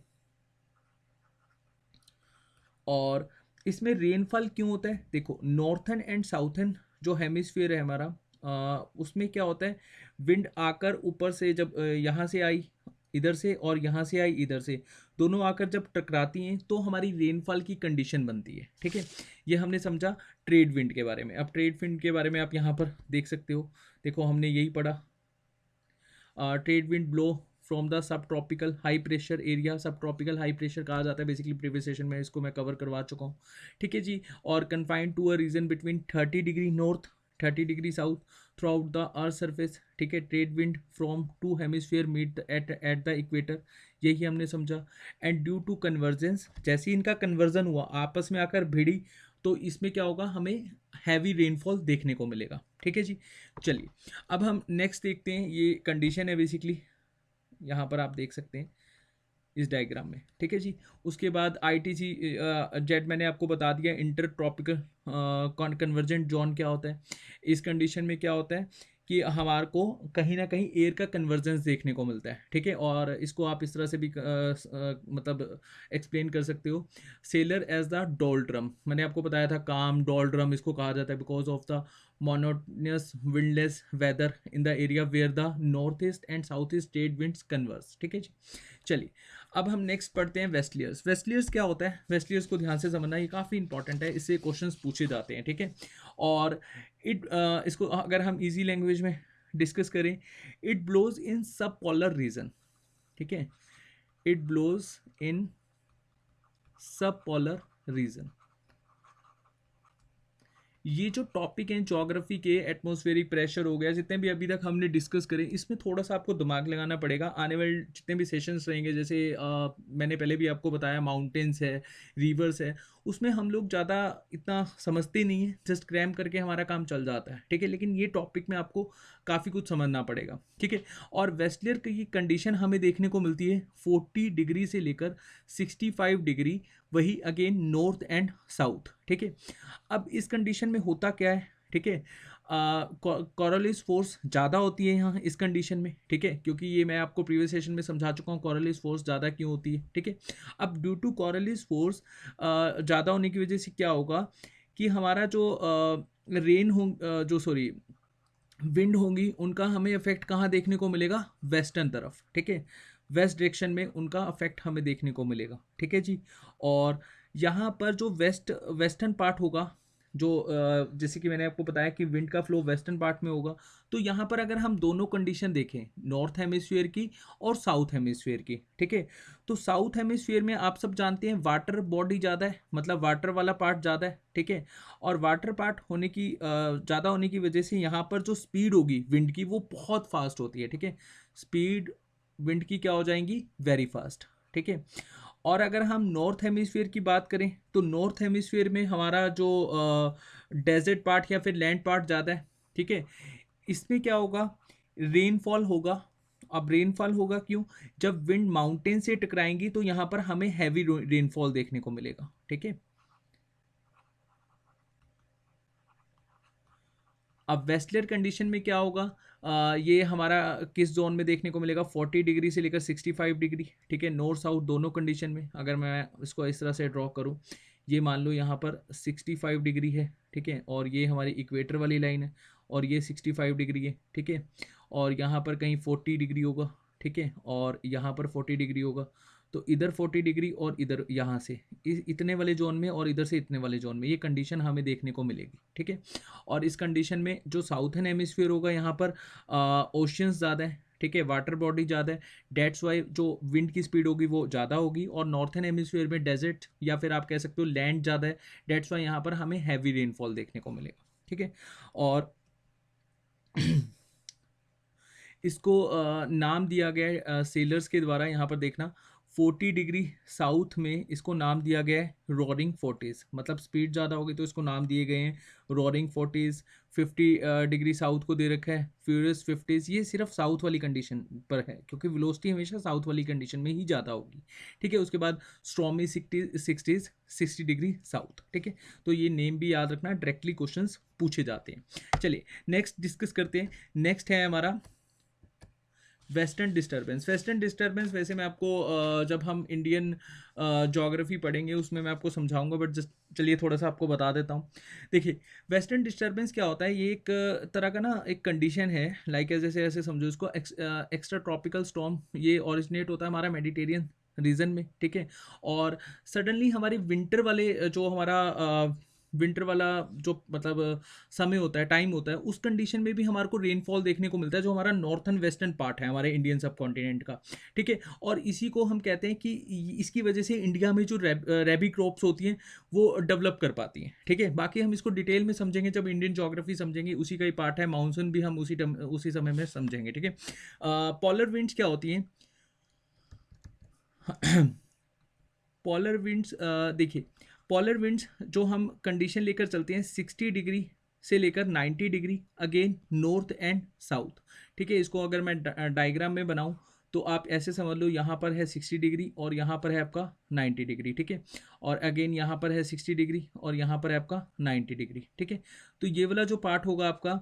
और इसमें रेनफॉल क्यों होता है, देखो, नॉर्थन एंड साउथन जो हेमिस्फीयर है हमारा, उसमें क्या होता है, विंड आकर ऊपर से जब यहाँ से आई इधर से, और यहाँ से आई इधर से, दोनों आकर जब टकराती हैं, तो हमारी रेनफॉल की कंडीशन बनती है। ठीक है, ये हमने समझा ट्रेड विंड के बारे में। अब ट्रेड विंड के बारे में आप यहाँ पर देख सकते हो, देखो हमने यही पढ़ा, trade wind blow from the sub tropical high pressure area, सब ट्रॉपिकल हाई प्रेशर कहा जाता है बेसिकली, प्रीवियस सेशन में इसको मैं कवर करवा चुका हूँ। ठीक है जी, और confined to a region between 30 degree north 30 degree south throughout the earth surface. ठीक है, trade wind from two hemisphere meet at the equator, यही हमने समझा। एंड ड्यू टू कन्वर्जेंस, जैसे ही इनका कन्वर्जन हुआ, आपस में आकर भिड़ी, तो इसमें क्या होगा, हमें हैवी रेनफॉल देखने को मिलेगा। ठीक है जी, चलिए अब हम नेक्स्ट देखते हैं। ये कंडीशन है बेसिकली, यहाँ पर आप देख सकते हैं इस डायग्राम में। ठीक है जी, उसके बाद ITC जेड मैंने आपको बता दिया, इंटर ट्रॉपिकल कन्वर्जेंट जोन क्या होता है। इस कंडीशन में क्या होता है कि हमारे को कहीं ना कहीं एयर का कन्वर्जेंस देखने को मिलता है। ठीक है, और इसको आप इस तरह से भी मतलब एक्सप्लेन कर सकते हो, सेलर एज द डोल्ड्रम। मैंने आपको बताया था, काम डोल्ड्रम इसको कहा जाता है because of the monotonous windless weather in the area where the north east and south east trade winds converge. ठीक है जी, चलिए अब हम नेक्स्ट पढ़ते हैं वेस्टलियर्स। वेस्टलियर्स क्या होता है, वेस्टलियर्स को ध्यान से समझना, ये काफ़ी इंपॉर्टेंट है, इससे क्वेश्चंस पूछे जाते हैं। ठीक है, और इसको अगर हम इजी लैंग्वेज में डिस्कस करें, इट ब्लोज इन सब पोलर रीजन। ठीक है, इट ब्लोज इन सब पोलर रीजन। ये जो टॉपिक हैं ज्योग्राफी के, एटमॉस्फेरिक प्रेशर हो गया, जितने भी अभी तक हमने डिस्कस करे, इसमें थोड़ा सा आपको दिमाग लगाना पड़ेगा। आने वाले जितने भी सेशंस रहेंगे, जैसे मैंने पहले भी आपको बताया, माउंटेन्स है, रिवर्स है, उसमें हम लोग ज़्यादा इतना समझते नहीं है, जस्ट क्रैम करके हमारा काम चल जाता है, ठीक है। लेकिन ये टॉपिक में आपको काफ़ी कुछ समझना पड़ेगा, ठीक है। और वेस्टलर की कंडीशन हमें देखने को मिलती है 40 डिग्री से लेकर 65 डिग्री, वही अगेन नॉर्थ एंड साउथ, ठीक है। अब इस कंडीशन में होता क्या है, ठीक है, कोरलिस फोर्स ज़्यादा होती है यहाँ इस कंडीशन में, ठीक है, क्योंकि ये मैं आपको प्रीवियस सेशन में समझा चुका हूँ कोरलिस फोर्स ज़्यादा क्यों होती है, ठीक है। अब ड्यू टू कोरलिस फोर्स ज़्यादा होने की वजह से क्या होगा कि हमारा जो रेन हो जो सॉरी विंड होंगी, उनका हमें इफेक्ट कहाँ देखने को मिलेगा, वेस्टर्न तरफ, ठीक है। वेस्ट डायरेक्शन में उनका इफेक्ट हमें देखने को मिलेगा, ठीक है जी। और यहाँ पर जो वेस्टर्न पार्ट होगा, जो जैसे कि मैंने आपको बताया कि विंड का फ्लो वेस्टर्न पार्ट में होगा, तो यहाँ पर अगर हम दोनों कंडीशन देखें, नॉर्थ हेमिस्फीयर की और साउथ हेमिस्फीयर की, ठीक है, तो साउथ हेमिस्फीयर में आप सब जानते हैं वाटर बॉडी ज़्यादा है, मतलब वाटर वाला पार्ट ज़्यादा है, ठीक है। और वाटर पार्ट होने की ज़्यादा होने की वजह से यहाँ पर जो स्पीड होगी विंड की, वो बहुत फास्ट होती है, ठीक है। स्पीड विंड की क्या हो जाएंगी, वेरी फास्ट, ठीक है। और अगर हम नॉर्थ हेमिस्फीयर की बात करें, तो नॉर्थ हेमिस्फीयर में हमारा जो डेजर्ट पार्ट या फिर लैंड पार्ट ज़्यादा है, ठीक है। इसमें क्या होगा, रेनफॉल होगा। अब रेनफॉल होगा क्यों, जब विंड माउंटेन से टकराएंगी तो यहाँ पर हमें हैवी रेनफॉल देखने को मिलेगा, ठीक है। अब वेस्टलर कंडीशन में क्या होगा, ये हमारा किस जोन में देखने को मिलेगा, 40 डिग्री से लेकर 65 डिग्री, ठीक है, नॉर्थ साउथ दोनों कंडीशन में। अगर मैं इसको इस तरह से ड्रॉ करूँ, ये मान लो यहाँ पर 65 डिग्री है, ठीक है, और ये हमारी इक्वेटर वाली लाइन है, और ये 65 डिग्री है, ठीक है। और यहाँ पर कहीं 40 डिग्री होगा, ठीक है, और यहाँ पर 40 डिग्री होगा। तो इधर 40 डिग्री और इधर यहाँ से इतने वाले जोन में और इधर से इतने वाले जोन में ये कंडीशन हमें देखने को मिलेगी, ठीक है। और इस कंडीशन में जो साउथर्न हेमिस्फीयर होगा, यहाँ पर ओशियंस ज़्यादा है, ठीक है, वाटर बॉडी ज़्यादा है, डेट्स वाई जो विंड की स्पीड होगी वो ज़्यादा होगी। और नॉर्थन हेमिस्फीयर में डेजर्ट या फिर आप कह सकते हो लैंड ज़्यादा है, डेट्स वाई यहाँ पर हमें हैवी रेनफॉल देखने को मिलेगा, ठीक है। और इसको नाम दिया गया है सेलर्स के द्वारा, यहाँ पर देखना 40 डिग्री साउथ में इसको नाम दिया गया है रोरिंग फोर्टीज़, मतलब स्पीड ज़्यादा होगी तो इसको नाम दिए गए हैं रोरिंग फोर्टीज़। 50 डिग्री साउथ को दे रखा है फ्यूरियस फिफ्टीज़। ये सिर्फ साउथ वाली कंडीशन पर है, क्योंकि वेलोसिटी हमेशा साउथ वाली कंडीशन में ही ज़्यादा होगी, ठीक है। उसके बाद स्टॉर्मी 60 60 डिग्री साउथ, ठीक है। तो ये नेम भी याद रखना, डायरेक्टली क्वेश्चंस पूछे जाते हैं। चलिए नेक्स्ट डिस्कस करते हैं। नेक्स्ट है हमारा वेस्टर्न डिस्टर्बेंस। वेस्टर्न डिस्टर्बेंस वैसे मैं आपको जब हम इंडियन ज्योग्राफी पढ़ेंगे उसमें मैं आपको समझाऊंगा, बट जस्ट चलिए थोड़ा सा आपको बता देता हूँ। देखिए वेस्टर्न डिस्टर्बेंस क्या होता है, ये एक तरह का ना एक कंडीशन है, लाइक जैसे ऐसे समझो इसको, एक्स्ट्रा ट्रॉपिकल स्टॉर्म, ये ओरिजिनेट होता है हमारा मेडिटेरियन रीजन में, ठीक है। और सडनली हमारे विंटर वाले जो हमारा विंटर वाला जो मतलब समय होता है, टाइम होता है, उस कंडीशन में भी हमारे को रेनफॉल देखने को मिलता है, जो हमारा नॉर्थन वेस्टर्न पार्ट है हमारे इंडियन सब कॉन्टिनेंट का, ठीक है। और इसी को हम कहते हैं कि इसकी वजह से इंडिया में जो रैबी क्रॉप्स होती हैं वो डेवलप कर पाती हैं, ठीक है। बाकी हम इसको डिटेल में समझेंगे जब इंडियन ज्योग्राफी समझेंगे, उसी का ही पार्ट है। मानसून भी हम उसी समय में समझेंगे, ठीक है। पॉलर विंड्स क्या होती हैं, पॉलर विंड्स देखिए, पॉलर विंड्स जो हम कंडीशन लेकर चलते हैं 60 डिग्री से लेकर 90 degree, again north and south, ठीक है। इसको अगर मैं डायग्राम में बनाऊं तो आप ऐसे समझ लो, यहाँ पर है 60 डिग्री और यहाँ पर है आपका 90 डिग्री, ठीक है। और अगेन यहाँ पर है 60 डिग्री और यहाँ पर है आपका 90 डिग्री, ठीक है। तो ये वाला जो पार्ट होगा आपका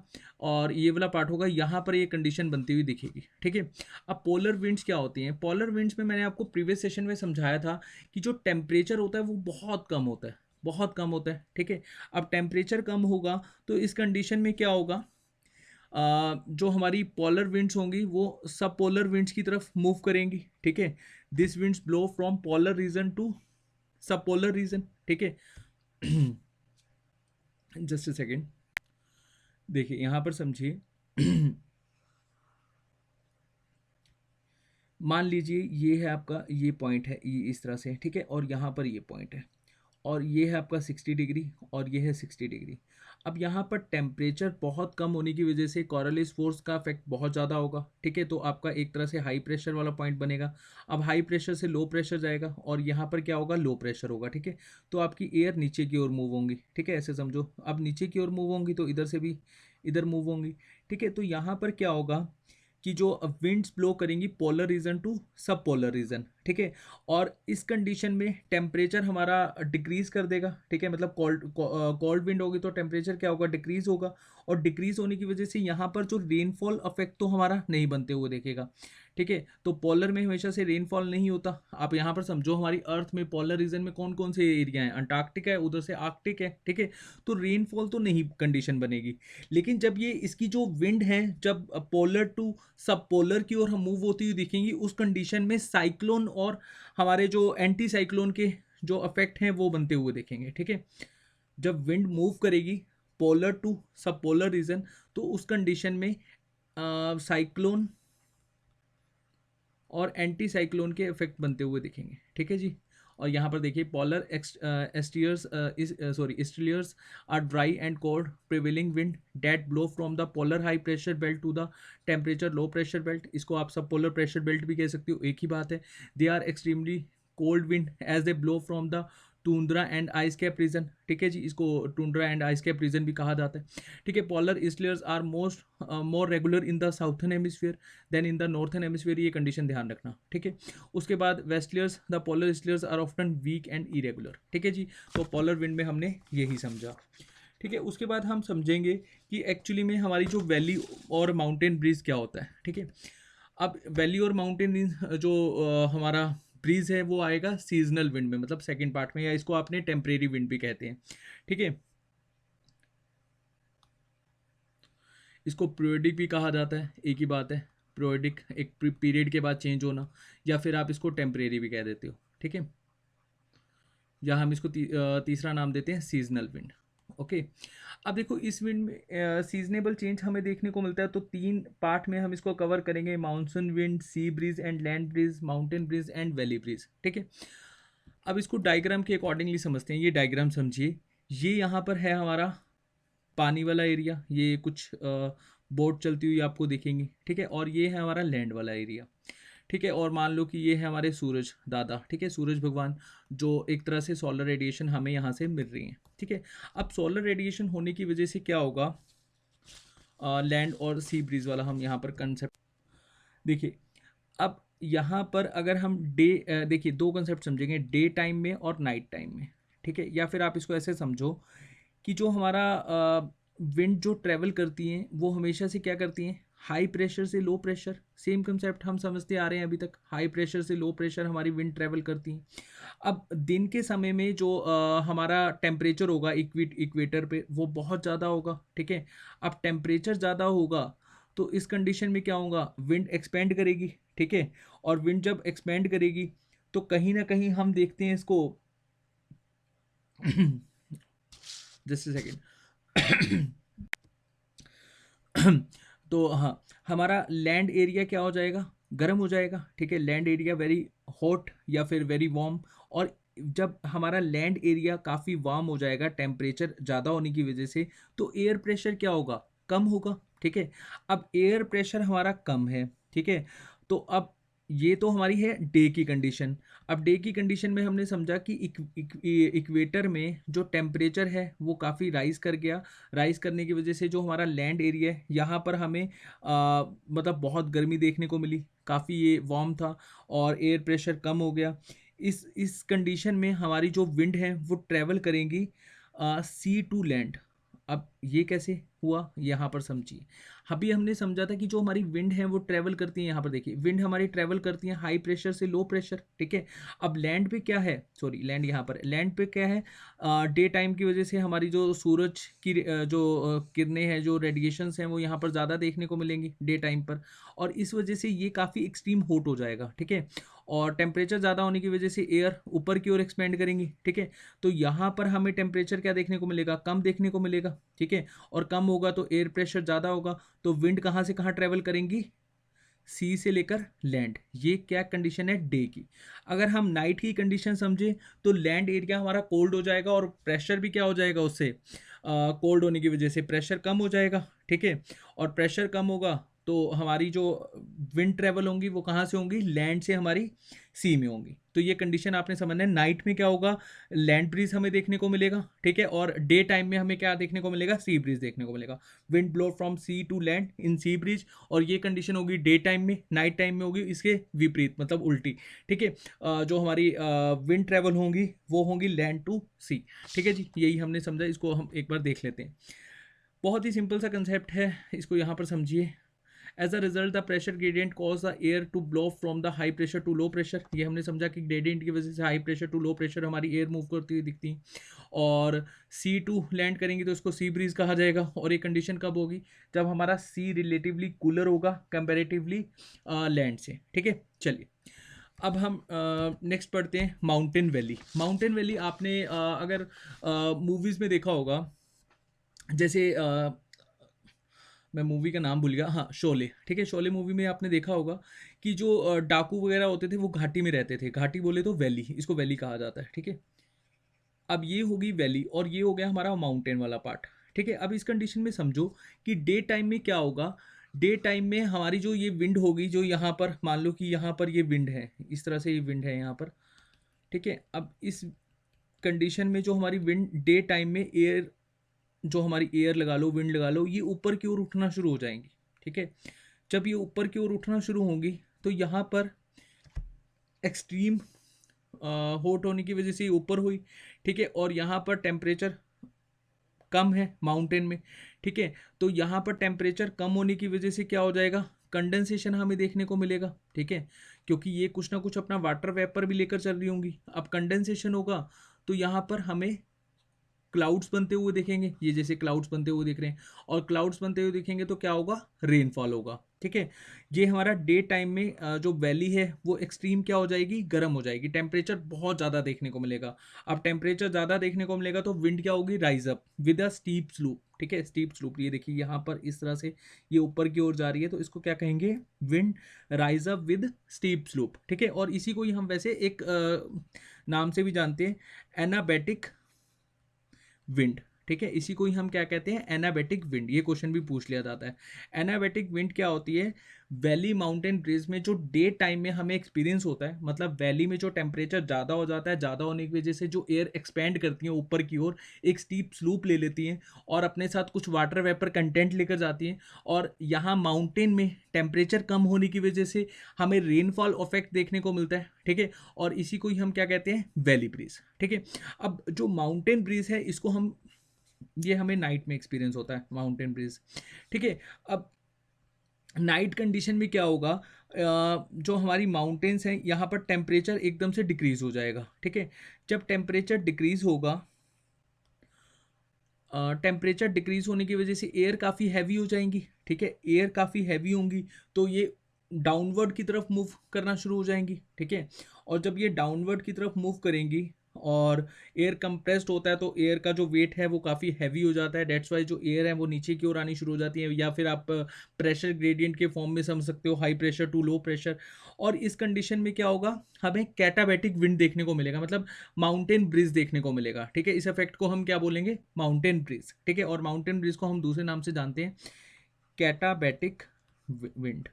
और ये वाला पार्ट होगा, यहाँ पर ये कंडीशन बनती हुई दिखेगी, ठीक है। अब पोलर विंड्स क्या होती हैं, पोलर विंड्स में मैंने आपको प्रीवियस सेशन में समझाया था कि जो टेम्परेचर होता है वो बहुत कम होता है, बहुत कम होता है, ठीक है। अब टेम्परेचर कम होगा तो इस कंडीशन में क्या होगा, जो हमारी पोलर विंड्स होंगी वो सब पोलर विंड्स की तरफ मूव करेंगी, ठीक है। This winds blow from polar region to sub polar region, ठीक है। जस्ट अ सेकेंड, देखिए यहाँ पर समझिए। मान लीजिए ये है आपका, ये पॉइंट है ये इस तरह से, ठीक है, और यहाँ पर ये पॉइंट है, और ये है आपका 60 डिग्री और ये है 60 डिग्री। अब यहाँ पर टेम्परेचर बहुत कम होने की वजह से कॉरलिस फोर्स का इफेक्ट बहुत ज़्यादा होगा, ठीक है, तो आपका एक तरह से हाई प्रेशर वाला पॉइंट बनेगा। अब हाई प्रेशर से लो प्रेशर जाएगा और यहाँ पर क्या होगा, लो प्रेशर होगा, ठीक है, तो आपकी एयर नीचे की ओर मूव होंगी, ठीक है, ऐसे समझो। अब नीचे की ओर मूव होंगी तो इधर से भी इधर मूव होंगी, ठीक है, तो यहाँ पर क्या होगा कि जो विंड्स ब्लो करेंगी polar region to sub polar region, ठीक है, और इस कंडीशन में टेम्परेचर हमारा डिक्रीज कर देगा, ठीक है, मतलब कोल्ड विंड होगी तो टेम्परेचर क्या होगा, डिक्रीज होगा, और डिक्रीज होने की वजह से यहाँ पर जो रेनफॉल अफेक्ट तो हमारा नहीं बनते हुए देखेगा, ठीक है, तो पोलर में हमेशा से रेनफॉल नहीं होता। आप यहाँ पर समझो हमारी अर्थ में पोलर रीजन में कौन कौन से एरिया हैं, अंटार्कटिक है, उधर से आर्कटिक है, ठीक है, तो रेनफॉल तो नहीं कंडीशन बनेगी। लेकिन जब ये इसकी जो विंड है जब पोलर टू सब पोलर की ओर हम मूव होती हुई दिखेंगी, उस कंडीशन में साइक्लोन और हमारे जो एंटी साइक्लोन के जो अफेक्ट हैं वो बनते हुए देखेंगे, ठीक है। जब विंड मूव करेगी polar to sub polar reason, तो उस कंडीशन में साइक्लोन और एंटी साइक्लोन के इफेक्ट बनते हुए दिखेंगे, ठीक है जी। और यहाँ पर देखिए polar easterlies are dry and cold prevailing wind that blow from the polar high pressure belt to the temperature low pressure belt. इसको आप सब पोलर प्रेशर बेल्ट भी कह सकते हो, एक ही बात है। They are extremely cold wind as they blow from the tundra and ice cap region, ठीक है जी, इसको tundra and ice cap region भी कहा जाता है, ठीक है। Polar easterlies are more regular in the southern hemisphere than in the northern hemisphere, ये कंडीशन ध्यान रखना, ठीक है। उसके बाद westerlies the polar easterlies are often weak and irregular, ठीक है जी। तो पोलर विंड में हमने यही समझा, ठीक है। उसके बाद हम समझेंगे कि एक्चुअली में हमारी जो वैली और माउंटेन ब्रीज क्या होता है, ठीक है। अब वैली और माउंटेन जो हमारा ब्रीज है वो आएगा सीजनल विंड में, मतलब सेकंड पार्ट में, या इसको आपने टेम्परेरी विंड भी कहते हैं, ठीक है। इसको पीरियडिक भी कहा जाता है, एक ही बात है, पीरियडिक एक पीरियड के बाद चेंज होना, या फिर आप इसको टेम्परेरी भी कह देते हो, ठीक है, या हम इसको तीसरा नाम देते हैं सीजनल विंड, ओके। अब देखो इस विंड में सीजनेबल चेंज हमें देखने को मिलता है, तो तीन पार्ट में हम इसको कवर करेंगे, monsoon wind, sea breeze and land breeze, mountain breeze and valley breeze, ठीक है। अब इसको डायग्राम के अकॉर्डिंगली समझते हैं। ये डायग्राम समझिए, ये यहाँ पर है हमारा पानी वाला एरिया, ये कुछ बोट चलती हुई आपको दिखेंगी, ठीक है, और ये है हमारा लैंड वाला एरिया, ठीक है। और मान लो कि ये है हमारे सूरज दादा, ठीक है, सूरज भगवान, जो एक तरह से सोलर रेडिएशन हमें यहाँ से मिल रही है, ठीक है। अब सोलर रेडिएशन होने की वजह से क्या होगा, लैंड और सी ब्रीज वाला हम यहाँ पर कंसेप्ट देखिए। अब यहाँ पर अगर हम देखिए दो कंसेप्ट समझेंगे, डे टाइम में और नाइट टाइम में, ठीक है, या फिर आप इसको ऐसे समझो कि जो हमारा विंड जो ट्रैवल करती हैं वो हमेशा से क्या करती हैं, हाई प्रेशर से लो प्रेशर, सेम कंसेप्ट हम समझते आ रहे हैं अभी तक, हाई प्रेशर से लो प्रेशर हमारी विंड ट्रैवल करती हैं। अब दिन के समय में जो हमारा टेम्परेचर होगा इक्वेटर पे वो बहुत ज़्यादा होगा, ठीक है। अब टेम्परेचर ज़्यादा होगा तो इस कंडीशन में क्या होगा, विंड एक्सपेंड करेगी, ठीक है, और विंड जब एक्सपेंड करेगी तो कहीं ना कहीं हम देखते हैं इसको जस्ट सेकेंड तो हाँ, हमारा लैंड एरिया क्या हो जाएगा, गर्म हो जाएगा, ठीक है, लैंड एरिया वेरी हॉट या फिर वेरी वार्म। और जब हमारा लैंड एरिया काफ़ी वार्म हो जाएगा टेम्परेचर ज़्यादा होने की वजह से, तो एयर प्रेशर क्या होगा, कम होगा, ठीक है। अब एयर प्रेशर हमारा कम है, ठीक है, तो अब ये तो हमारी है डे की कंडीशन। अब डे की कंडीशन में हमने समझा कि इक्वेटर में जो टेम्परेचर है वो काफ़ी राइज कर गया, राइज करने की वजह से जो हमारा लैंड एरिया है यहाँ पर हमें मतलब बहुत गर्मी देखने को मिली, काफ़ी ये वार्म था और एयर प्रेशर कम हो गया। इस कंडीशन में हमारी जो विंड है वो ट्रैवल करेंगी सी टू लैंड। अब ये कैसे हुआ यहाँ पर समझिए। अभी हमने समझा था कि जो हमारी विंड है वो ट्रैवल करती है, यहाँ पर देखिए विंड हमारी ट्रैवल करती है हाई प्रेशर से लो प्रेशर, ठीक है। अब लैंड पे क्या है, सॉरी लैंड यहाँ पर, लैंड पे क्या है, डे टाइम की वजह से हमारी जो सूरज की जो किरणें हैं, जो रेडिएशंस हैं वो यहाँ पर ज़्यादा देखने को मिलेंगी डे टाइम पर, और इस वजह से ये काफ़ी एक्सट्रीम हॉट हो जाएगा, ठीक है। और टेम्परेचर ज़्यादा होने की वजह से एयर ऊपर की ओर एक्सपेंड करेंगी, ठीक है। तो यहाँ पर हमें टेम्परेचर क्या देखने को मिलेगा, कम देखने को मिलेगा, ठीक है। और कम होगा तो एयर प्रेशर ज़्यादा होगा, तो विंड कहाँ से कहाँ ट्रैवल करेंगी, सी से लेकर लैंड, ये क्या कंडीशन है डे की। अगर हम नाइट की कंडीशन समझें तो लैंड एरिया हमारा कोल्ड हो जाएगा और प्रेशर भी क्या हो जाएगा उससे, कोल्ड होने की वजह से प्रेशर कम हो जाएगा, ठीक है। और प्रेशर कम होगा तो हमारी जो विंड ट्रेवल होंगी वो कहाँ से होंगी, लैंड से हमारी सी में होंगी। तो ये कंडीशन आपने समझना है। नाइट में क्या होगा, लैंड ब्रीज हमें देखने को मिलेगा, ठीक है। और डे टाइम में हमें क्या देखने को मिलेगा, सी ब्रीज देखने को मिलेगा। Wind blow from sea to land in sea breeze, और ये कंडीशन होगी डे टाइम में। नाइट टाइम में होगी इसके विपरीत, मतलब उल्टी, ठीक है। जो हमारी विंड ट्रेवल होंगी वो होंगी लैंड टू सी, ठीक है जी। यही हमने समझा, इसको हम एक बार देख लेते हैं। बहुत ही सिंपल सा कंसेप्ट है, इसको यहाँ पर समझिए। As a result the pressure gradient cause the air to blow from the high pressure to low pressure. ये हमने समझा कि ग्रेडियंट की वजह से high pressure to low pressure हमारी एयर मूव करती हुई दिखती है। और सी टू लैंड करेंगे तो इसको सी ब्रीज कहा जाएगा। और ये कंडीशन कब होगी, जब हमारा सी रिलेटिवली कूलर होगा कंपेरेटिवली लैंड से, ठीक है। चलिए अब हम नेक्स्ट पढ़ते हैं माउंटेन वैली। माउंटेन वैली आपने अगर मूवीज़ में देखा होगा, जैसे मैं मूवी का नाम भूल गया, हाँ शोले, ठीक है। शोले मूवी में आपने देखा होगा कि जो डाकू वगैरह होते थे वो घाटी में रहते थे। घाटी बोले तो वैली, इसको वैली कहा जाता है, ठीक है। अब ये होगी वैली और ये हो गया हमारा माउंटेन वाला पार्ट, ठीक है। अब इस कंडीशन में समझो कि डे टाइम में क्या होगा। डे टाइम में हमारी जो ये विंड होगी, जो यहाँ पर मान लो कि यहाँ पर ये विंड है, इस तरह से ये विंड है यहाँ पर, ठीक है। अब इस कंडीशन में जो हमारी विंड डे टाइम में एयर, जो हमारी एयर लगा लो, विंड लगा लो, ये ऊपर की ओर उठना शुरू हो जाएंगी, ठीक है। जब ये ऊपर की ओर उठना शुरू होंगी तो यहाँ पर एक्सट्रीम हॉट होने की वजह से ये ऊपर हुई, ठीक है। और यहाँ पर टेम्परेचर कम है माउंटेन में, ठीक है। तो यहाँ पर टेम्परेचर कम होने की वजह से क्या हो जाएगा, कंडेंसेशन हमें देखने को मिलेगा, ठीक है। क्योंकि ये कुछ ना कुछ अपना वाटर वेपर भी लेकर चल रही होंगी। अब कंडेंसेशन होगा तो यहाँ पर हमें क्लाउड्स बनते हुए देखेंगे, ये जैसे क्लाउड्स बनते हुए दिख रहे हैं। और क्लाउड्स बनते हुए दिखेंगे तो क्या होगा, रेनफॉल होगा, ठीक है। ये हमारा डे टाइम में जो वैली है वो एक्सट्रीम क्या हो जाएगी, गर्म हो जाएगी। टेम्परेचर बहुत ज़्यादा देखने को मिलेगा। अब टेम्परेचर ज़्यादा देखने को मिलेगा तो विंड क्या होगी, rise up with a steep sloop, ठीक है। स्टीप स्लूप, ये देखिए यहाँ पर इस तरह से ये ऊपर की ओर जा रही है तो इसको क्या कहेंगे, wind rise up with steep sloop, ठीक है। और इसी को ही हम वैसे एक नाम से भी जानते हैं, एनाबैटिक विंड, ठीक है। इसी को ही हम क्या कहते हैं, एनाबैटिक विंड। ये क्वेश्चन भी पूछ लिया जाता है। एनाबैटिक विंड क्या होती है, वैली माउंटेन ब्रिज में जो डे टाइम में हमें एक्सपीरियंस होता है, मतलब वैली में जो टेम्परेचर ज़्यादा हो जाता है, ज़्यादा होने की वजह से जो एयर एक्सपेंड करती है ऊपर की ओर, एक स्टीप स्लूप ले लेती हैं और अपने साथ कुछ वाटर वेपर कंटेंट लेकर जाती हैं। और यहाँ माउंटेन में टेम्परेचर कम होने की वजह से हमें रेनफॉल इफेक्ट देखने को मिलता है, ठीक है। और इसी को ही हम क्या कहते हैं, वैली ब्रीज, ठीक है। अब जो माउंटेन ब्रीज है इसको हम, ये हमें नाइट में एक्सपीरियंस होता है माउंटेन ब्रीज, ठीक है। अब नाइट कंडीशन में क्या होगा, जो हमारी माउंटेन्स हैं यहाँ पर टेम्परेचर एकदम से डिक्रीज हो जाएगा, ठीक है। जब टेम्परेचर डिक्रीज होगा, टेम्परेचर डिक्रीज होने की वजह से एयर काफ़ी हैवी हो जाएंगी, ठीक है। एयर काफ़ी हैवी होंगी तो ये डाउनवर्ड की तरफ मूव करना शुरू हो जाएंगी, ठीक है। और जब ये डाउनवर्ड की तरफ मूव करेंगी और एयर कंप्रेस्ड होता है तो एयर का जो वेट है वो काफ़ी हैवी हो जाता है। डेट्स वाई जो एयर है वो नीचे की ओर आनी शुरू हो जाती है, या फिर आप प्रेशर ग्रेडियंट के फॉर्म में समझ सकते हो, high pressure to low pressure. और इस कंडीशन में क्या होगा, हमें कैटाबैटिक विंड देखने को मिलेगा, मतलब माउंटेन ब्रिज देखने को मिलेगा, ठीक है। इस इफेक्ट को हम क्या बोलेंगे, माउंटेन ब्रिज, ठीक है। और माउंटेन ब्रिज को हम दूसरे नाम से जानते हैं, कैटाबैटिक विंड।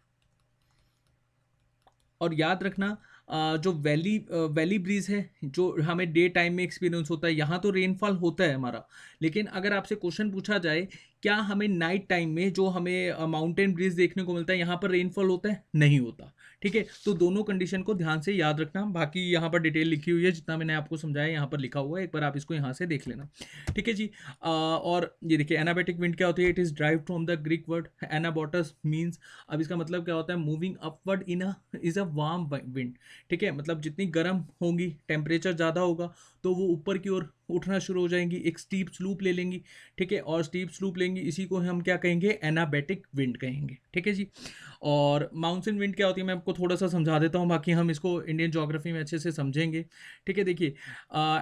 और याद रखना, जो वैली ब्रीज है जो हमें डे टाइम में एक्सपीरियंस होता है, यहाँ तो रेनफॉल होता है हमारा। लेकिन अगर आपसे क्वेश्चन पूछा जाए क्या हमें नाइट टाइम में जो हमें माउंटेन ब्रीज देखने को मिलता है, यहाँ पर रेनफॉल होता है, नहीं होता, ठीक है। तो दोनों कंडीशन को ध्यान से याद रखना। बाकी यहाँ पर डिटेल लिखी हुई है, जितना मैंने आपको समझाया यहाँ पर लिखा हुआ है, एक बार आप इसको यहाँ से देख लेना, ठीक है जी। और ये देखिए एनाबैटिक विंड क्या होती है, it is derived from the Greek word anabatos means. अब इसका मतलब क्या होता है, moving upward in a is a warm wind, ठीक है। मतलब जितनी गर्म होंगी, टेम्परेचर ज़्यादा होगा तो वो ऊपर की ओर उठना शुरू हो जाएंगी, एक स्टीप स्लूप ले लेंगी, ठीक है, और स्टीप स्लूप लेंगी, इसी को हम क्या कहेंगे, एनाबैटिक विंड कहेंगे, ठीक है जी। और माउंटेन विंड क्या होती है मैं आपको थोड़ा सा समझा देता हूँ, बाकी हम इसको इंडियन ज्योग्राफी में अच्छे से समझेंगे, ठीक है। देखिए,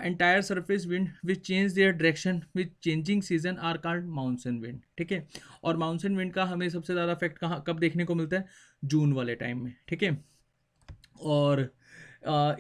entire surface wind which change their direction with changing season are called mountain wind, ठीक है। और माउंटेन विंड का हमें सबसे ज़्यादा इफेक्ट कहाँ कब देखने को मिलता है, जून वाले टाइम में, ठीक है। और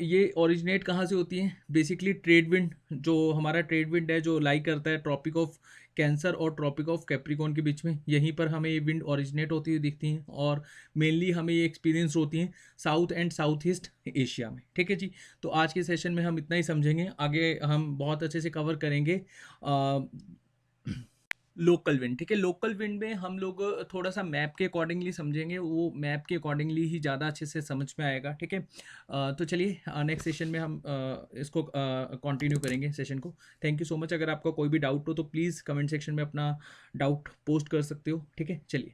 ये ओरिजिनेट कहाँ से होती है, बेसिकली ट्रेड विंड, जो हमारा ट्रेड विंड है जो लाई करता है ट्रॉपिक ऑफ कैंसर और ट्रॉपिक ऑफ कैप्रिकॉन के बीच में, यहीं पर हमें ये विंड ओरिजिनेट होती हुई दिखती हैं, और मेनली हमें ये एक्सपीरियंस होती हैं south and south east Asia में, ठीक है जी। तो आज के सेशन में हम इतना ही समझेंगे, आगे हम बहुत अच्छे से कवर करेंगे लोकल विंड, ठीक है। लोकल विंड में हम लोग थोड़ा सा मैप के अकॉर्डिंगली समझेंगे, वो मैप के अकॉर्डिंगली ही ज़्यादा अच्छे से समझ में आएगा, ठीक है। तो चलिए नेक्स्ट सेशन में हम इसको कंटिन्यू करेंगे सेशन को। Thank you so much. अगर आपका कोई भी डाउट हो तो प्लीज़ कमेंट सेक्शन में अपना डाउट पोस्ट कर सकते हो, ठीक है। चलिए।